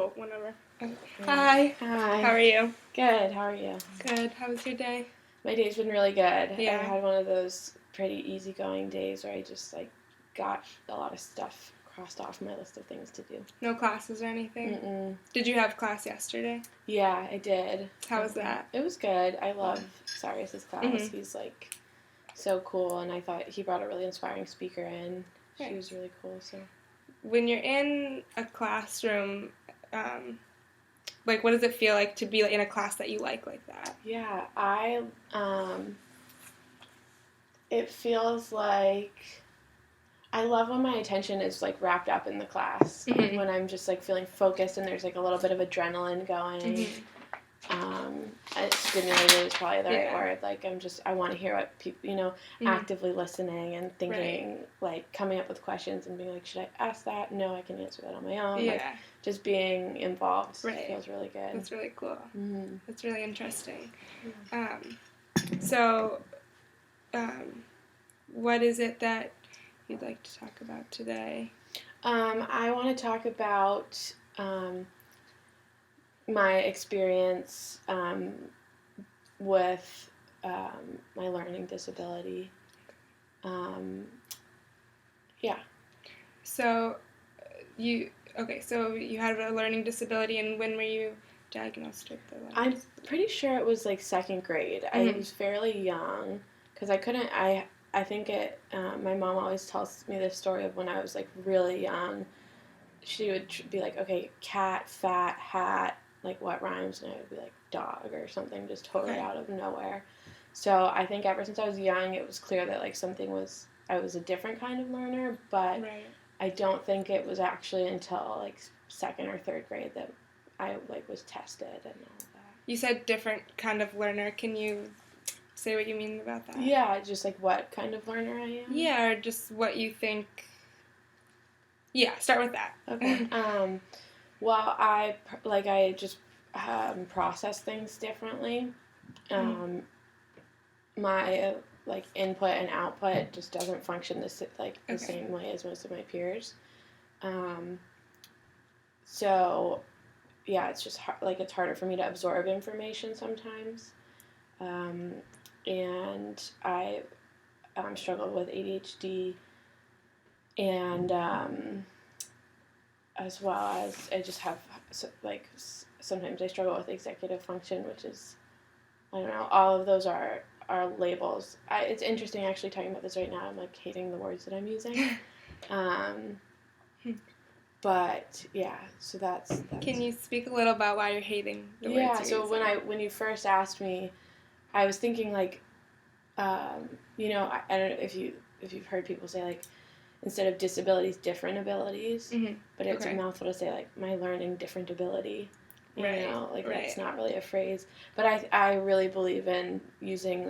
Cool, whenever. Okay. Hi. Hi. How are you? Good. How are you? Good. How was your day? My day's been really good. Yeah. I had one of those pretty easygoing days where I just got a lot of stuff crossed off my list of things to do. No classes or anything? Mm-mm. Did you have class yesterday? Yeah, I did. How was that? It was good. I love Cyrus's class. Mm-hmm. He's so cool, and I thought he brought a really inspiring speaker in. Right. She was really cool. So when you're in a classroom, what does it feel like to be in a class that you like that? Yeah, it feels like I love when my attention is wrapped up in the class. Mm-hmm. When I'm just feeling focused and there's a little bit of adrenaline going. Mm-hmm. Stimulated is probably the right word. I want to hear what people, mm-hmm. actively listening and thinking, coming up with questions and being should I ask that? No, I can answer that on my own. Yeah. Just being involved feels really good. That's really cool. Mm-hmm. That's really interesting. Yeah. What is it that you'd like to talk about today? I want to talk about my experience with my learning disability. Yeah. So you had a learning disability, and when were you diagnosed with the learning disability? I'm pretty sure it was second grade. Mm-hmm. I was fairly young because I couldn't. I think it. My mom always tells me this story of when I was really young. She would be okay, cat, fat, hat, what rhymes, and I would be dog or something, just totally out of nowhere. So I think ever since I was young, it was clear that I was a different kind of learner, but I don't think it was actually until second or third grade that I was tested and all of that. You said different kind of learner. Can you say what you mean about that? Yeah, just what kind of learner I am. Yeah, or just what you think. Yeah, start with that. Okay. Well, I just process things differently. My input and output just doesn't function the same way as most of my peers. So yeah, it's just it's harder for me to absorb information sometimes. And I struggle with ADHD, and as well as I just have sometimes I struggle with executive function, which is, I don't know, all of those are labels. It's interesting actually talking about this right now. I'm hating the words that I'm using. But yeah, so that's. Can you speak a little about why you're hating the words you're so using? when you first asked me, I was thinking I don't know if you've heard people say instead of disabilities, different abilities, mm-hmm. but it's a mouthful to say my learning different ability. It's not really a phrase, but I really believe in using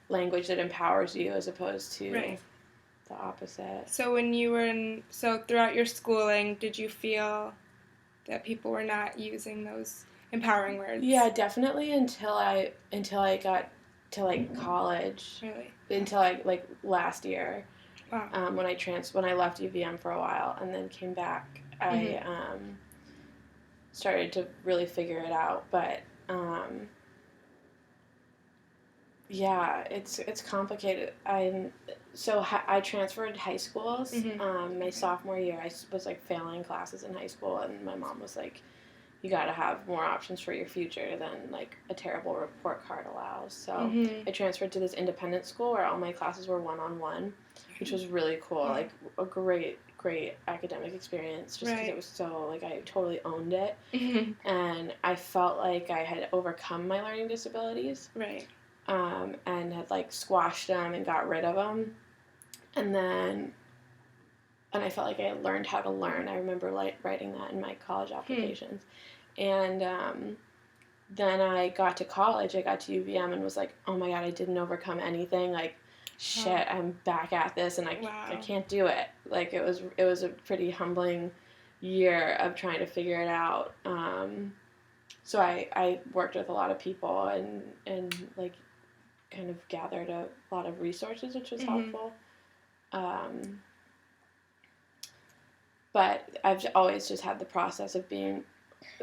language that empowers you as opposed to the opposite. So when you were throughout your schooling, did you feel that people were not using those empowering words? Yeah, definitely until I got to college. Really? Until last year. Wow. When I left UVM for a while and then came back, I started to really figure it out. But yeah, it's complicated. I transferred high schools. My sophomore year, I was failing classes in high school, and my mom was you got to have more options for your future than a terrible report card allows. So I transferred to this independent school where all my classes were one-on-one, which was really cool. A great academic experience just because it was so I totally owned it. And I felt like I had overcome my learning disabilities. Right. And had squashed them and got rid of them. And I felt like I had learned how to learn. I remember writing that in my college applications. And then I got to college, I got to UVM and was oh my god, I didn't overcome anything. Shit, I'm back at this and I can't do it. It was a pretty humbling year of trying to figure it out. So I worked with a lot of people and kind of gathered a lot of resources, which was helpful. But I've always just had the process of being.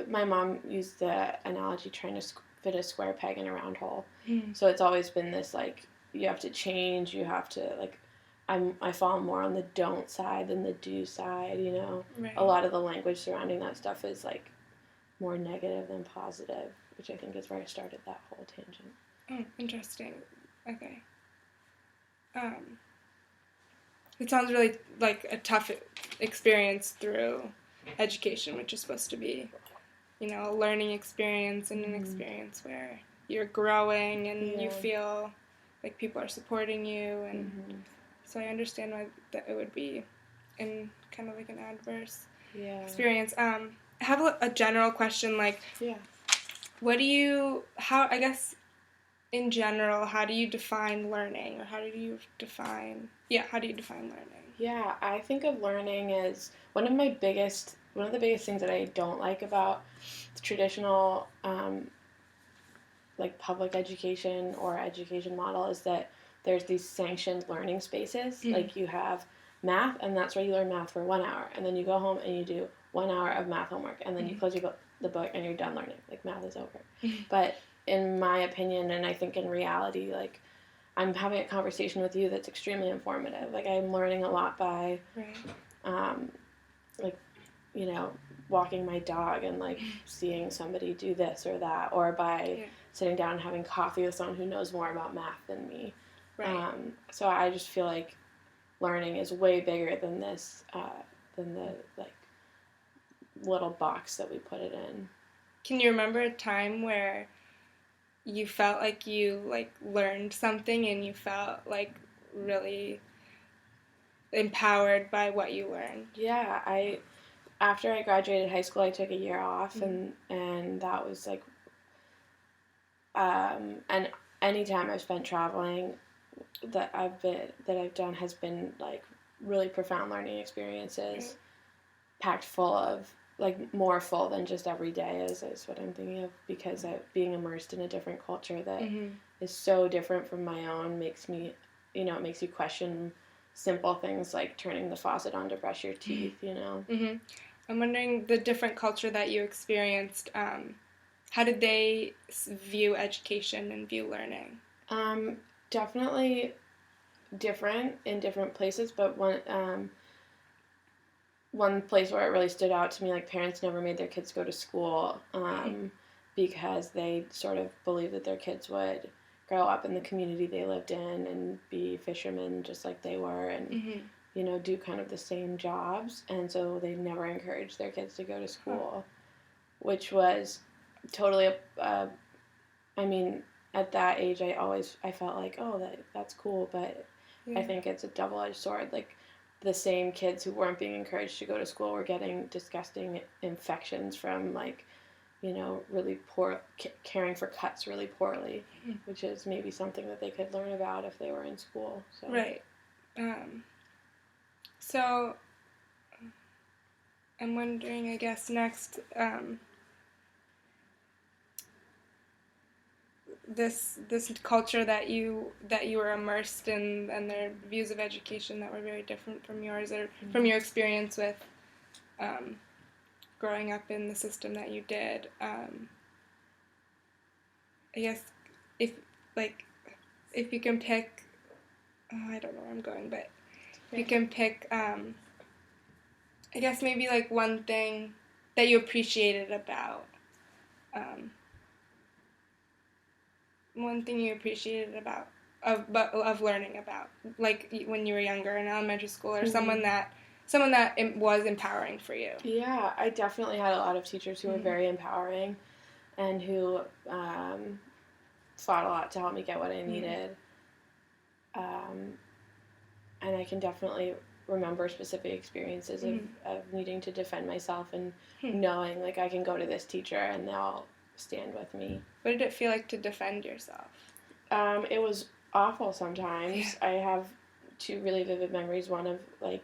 My mom used the analogy trying to fit a square peg in a round hole. So it's always been this like you have to change. You have to like. I fall more on the don't side than the do side. You know, Right. A lot of the language surrounding that stuff is like more negative than positive, which I think is where I started that whole tangent. Oh, interesting. Okay. It sounds really like a tough experience through education, which is supposed to be, a learning experience and an experience where you're growing and you feel like people are supporting you, and so I understand why that it would be in kind of like an adverse experience. I have a general question, like, what do you, I guess, in general, how do you define learning, or how do you define learning? Yeah, I think of learning as one of the biggest things that I don't like about the traditional like public education or education model is that there's these sanctioned learning spaces. Like you have math, and that's where you learn math for 1 hour, and then you go home and you do 1 hour of math homework, and then you close the book and you're done learning. Like math is over. But in my opinion, and I think in reality, like I'm having a conversation with you that's extremely informative. Like I'm learning a lot by, like, walking my dog and like seeing somebody do this or that, or by sitting down and having coffee with someone who knows more about math than me. Right. So I just feel like learning is way bigger than this, than the like little box that we put it in. Can you remember a time where you felt like you like learned something and you felt like really empowered by what you learned? Yeah, after I graduated high school, I took a year off, and that was like, and any time I've spent traveling that I've done has been like really profound learning experiences, packed full of like more full than just every day is what I'm thinking of, because being immersed in a different culture that is so different from my own makes me, it makes you question simple things like turning the faucet on to brush your teeth, I'm wondering, the different culture that you experienced, how did they view education and view learning? Definitely different in different places, but one place where it really stood out to me, like parents never made their kids go to school because they sort of believed that their kids would grow up in the community they lived in and be fishermen just like they were, and do kind of the same jobs, and so they never encouraged their kids to go to school, which was totally I mean, at that age I felt like, oh, that's cool, but I think it's a double-edged sword. Like the same kids who weren't being encouraged to go to school were getting disgusting infections from like, really poor, caring for cuts really poorly, which is maybe something that they could learn about if they were in school. So. Right. So I'm wondering, I guess, next, this culture that you were immersed in, and their views of education that were very different from yours, or from your experience with growing up in the system that you did. I guess if you can pick, I don't know where I'm going, but if you can pick, I guess maybe like one thing that you appreciated about. One thing you appreciated about of learning about, like when you were younger in elementary school, or someone that was empowering for you. Yeah, I definitely had a lot of teachers who were very empowering, and who fought a lot to help me get what I needed. And I can definitely remember specific experiences of needing to defend myself, and knowing like I can go to this teacher and they'll stand with me. What did it feel like to defend yourself? It was awful sometimes. Yeah. I have two really vivid memories. One of like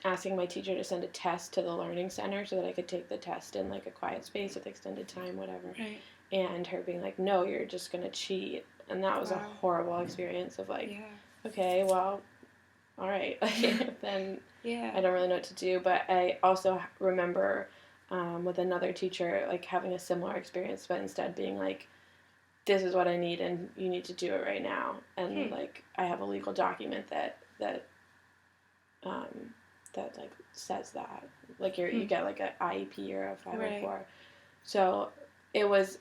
asking my teacher to send a test to the learning center so that I could take the test in like a quiet space with extended time, whatever. Right. And her being like, "No, you're just gonna cheat," and that was a horrible experience of like, okay, well, all right, then Yeah. I don't really know what to do. But I also remember with another teacher, like, having a similar experience, but instead being like, this is what I need, and you need to do it right now. And like, I have a legal document that like says that, like, you get like a IEP or a 504. Right. So it was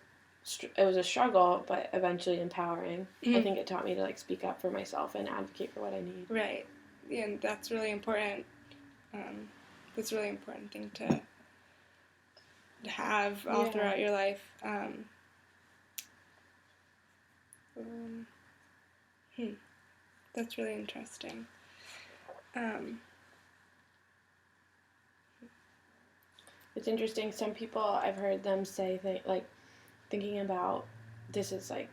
a struggle, but eventually empowering. I think it taught me to like speak up for myself and advocate for what I need. Right. Yeah, and that's really important. That's a really important thing to have all throughout your life. That's really interesting. It's interesting. Some people, I've heard them say like, thinking about, this is like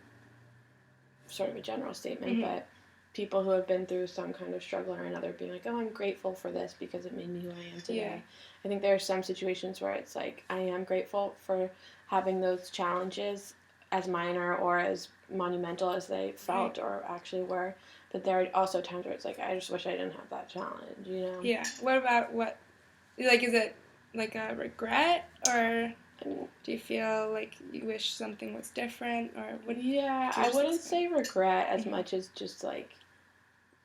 sort of a general statement, but people who have been through some kind of struggle or another being like, oh, I'm grateful for this because it made me who I am today. Yeah. I think there are some situations where it's like, I am grateful for having those challenges, as minor or as monumental as they felt or actually were. But there are also times where it's like, I just wish I didn't have that challenge, you know? Yeah. What about like, is it like a regret, or do you feel like you wish something was different, or what? Yeah, I wouldn't say regret as much as just like,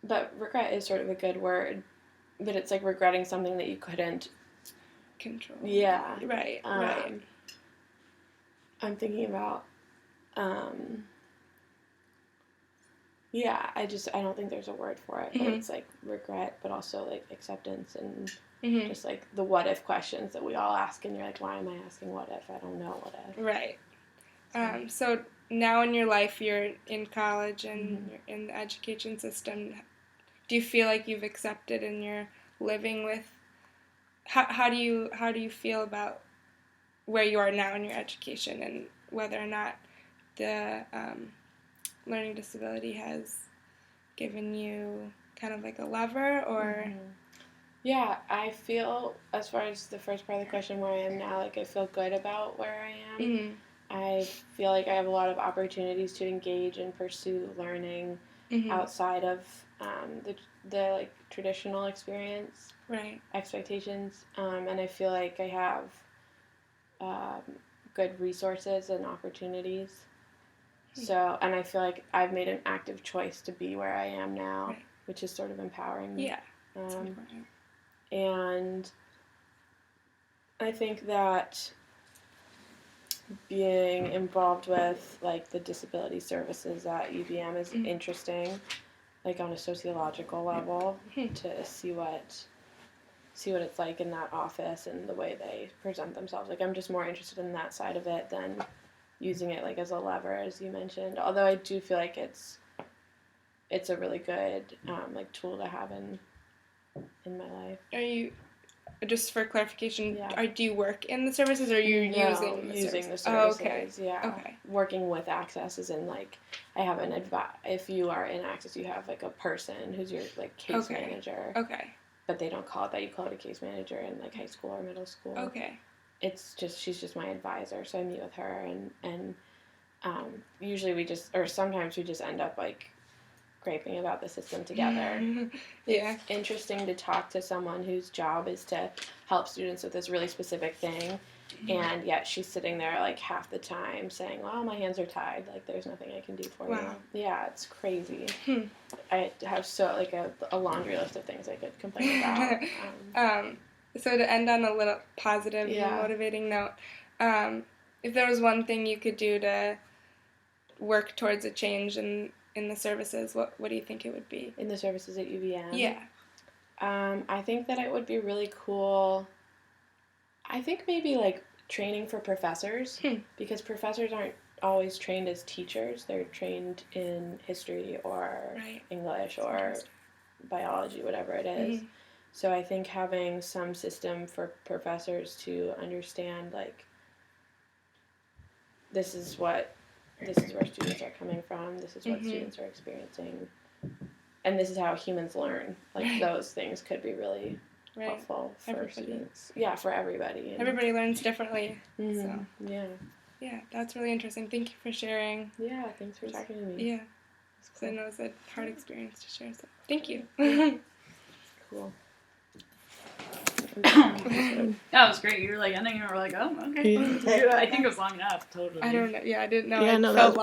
but regret is sort of a good word, but it's like regretting something that you couldn't control. Yeah. Right. Right. I'm thinking about, yeah, I don't think there's a word for it, but it's like regret, but also like acceptance and just like the what if questions that we all ask, and you're like, why am I asking what if? I don't know what if. Right. So now in your life, you're in college and you're in the education system. Do you feel like you've accepted and you're living with? How do you feel about where you are now in your education, and whether or not the learning disability has given you kind of like a lever, or? Yeah, I feel, as far as the first part of the question, where I am now, like, I feel good about where I am. I feel like I have a lot of opportunities to engage and pursue learning outside of the like traditional experience expectations, and I feel like I have good resources and opportunities. So, and I feel like I've made an active choice to be where I am now, which is sort of empowering me. Yeah, that's important. And I think that being involved with like the disability services at UVM is interesting, like on a sociological level, to see what it's like in that office and the way they present themselves. Like, I'm just more interested in that side of it than using it like as a lever, as you mentioned. Although I do feel like it's a really good like tool to have in my life. Are you, just for clarification, do you work in the services, or are you using the services? Oh, okay. Yeah. Okay. Working with Access is in like, I have an if you are in Access, you have like a person who's your like case manager. Okay. But they don't call it that. You call it a case manager in like high school or middle school. Okay. She's just my advisor, so I meet with her, and usually sometimes we just end up like griping about the system together. Yeah. It's interesting to talk to someone whose job is to help students with this really specific thing, and yet she's sitting there like half the time saying, well, my hands are tied, like there's nothing I can do for you. Yeah, it's crazy. I have like a laundry list of things I could complain about. So to end on a little positive and motivating note, if there was one thing you could do to work towards a change in the services, what do you think it would be? In the services at UVM? Yeah. I think that it would be really cool. I think maybe like training for professors, because professors aren't always trained as teachers. They're trained in history or English or biology, whatever it is. So I think having some system for professors to understand, like, this is where students are coming from, this is what students are experiencing, and this is how humans learn. Like, those things could be really helpful for students. Yeah, for everybody. And everybody learns differently. So. Yeah. Yeah, that's really interesting. Thank you for sharing. Yeah, thanks for talking to me. Yeah. Because I know it's a hard experience to share, so thank you. cool. That was great. You were like ending and we were like, oh, okay. Yeah. I think it was long enough, totally. I don't know. Yeah, I didn't know. Yeah, I no, that felt was